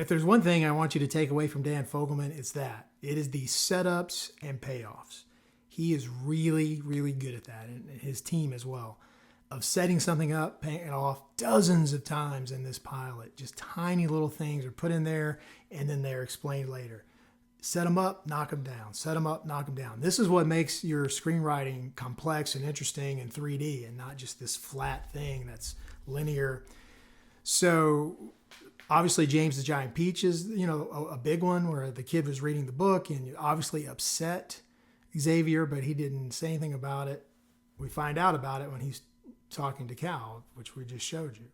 If there's one thing I want you to take away from Dan Fogelman, it's that. It is the setups and payoffs. He is really, really good at that, and his team as well, of setting something up, paying it off dozens of times in this pilot. Just tiny little things are put in there, and then they're explained later. Set them up, knock them down. Set them up, knock them down. This is what makes your screenwriting complex and interesting in 3D and not just this flat thing that's linear. So obviously James the Giant Peach is, a big one where the kid was reading the book and obviously upset Xavier, but he didn't say anything about it. We find out about it when he's talking to Cal, which we just showed you.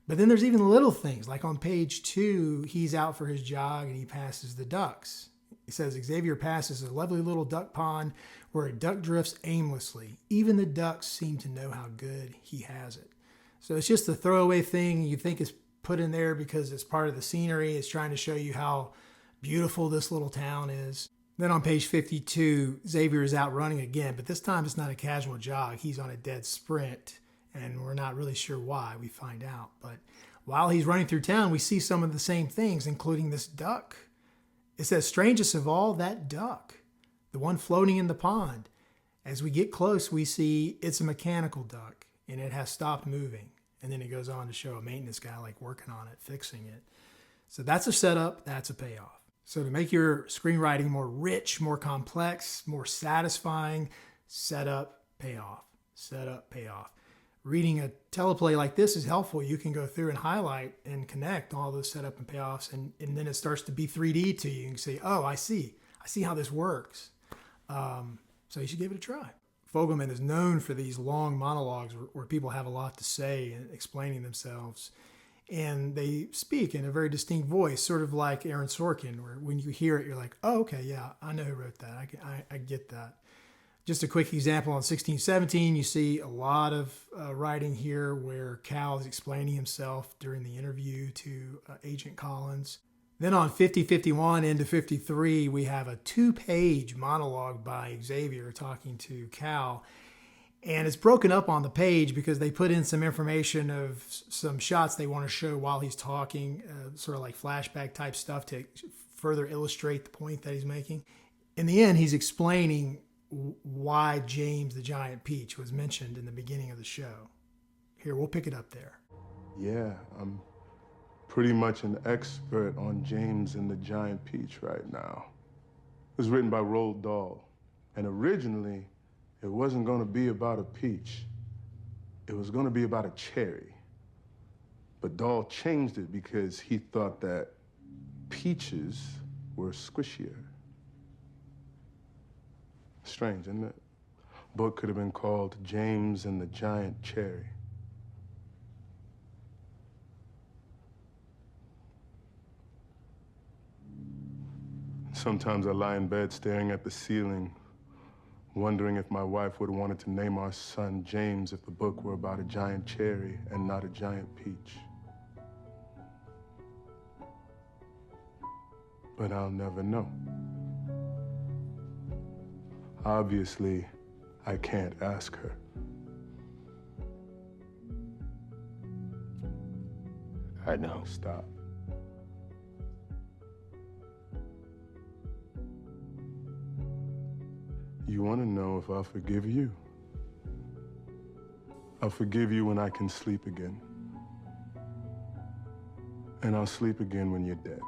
But then there's even little things, like on page 2, he's out for his jog and he passes the ducks. He says Xavier passes a lovely little duck pond where a duck drifts aimlessly. Even the ducks seem to know how good he has it. So it's just a throwaway thing you think is put in there because it's part of the scenery. It's trying to show you how beautiful this little town is. Then on page 52, Xavier is out running again, but this time it's not a casual jog. He's on a dead sprint, and we're not really sure why. We find out. But while he's running through town, we see some of the same things, including this duck. It says, strangest of all, that duck, the one floating in the pond. As we get close, we see it's a mechanical duck, and it has stopped moving. And then it goes on to show a maintenance guy like working on it, fixing it. So that's a setup, that's a payoff. So to make your screenwriting more rich, more complex, more satisfying, setup, payoff, setup, payoff. Reading a teleplay like this is helpful. You can go through and highlight and connect all those setup and payoffs, and then it starts to be 3D to you. You can say, oh, I see how this works. So you should give it a try. Fogelman is known for these long monologues where people have a lot to say and explaining themselves. And they speak in a very distinct voice, sort of like Aaron Sorkin, where when you hear it, you're like, oh, okay, yeah, I know who wrote that. I get that. Just a quick example on 1617, you see a lot of writing here where Cal is explaining himself during the interview to Agent Collins. Then on 50-51 into 53, we have a 2-page monologue by Xavier talking to Cal. And it's broken up on the page because they put in some information of some shots they want to show while he's talking, sort of like flashback type stuff to further illustrate the point that he's making. In the end, he's explaining why James the Giant Peach was mentioned in the beginning of the show. Here, we'll pick it up there. Yeah, I'm pretty much an expert on James and the Giant Peach right now. It was written by Roald Dahl, and originally it wasn't going to be about a peach. It was going to be about a cherry. But Dahl changed it because he thought that peaches were squishier. Strange, isn't it? Book could have been called James and the Giant Cherry. Sometimes I lie in bed staring at the ceiling, wondering if my wife would have wanted to name our son James if the book were about a giant cherry and not a giant peach. But I'll never know. Obviously, I can't ask her. I know. Stop. You want to know if I'll forgive you? I'll forgive you when I can sleep again. And I'll sleep again when you're dead.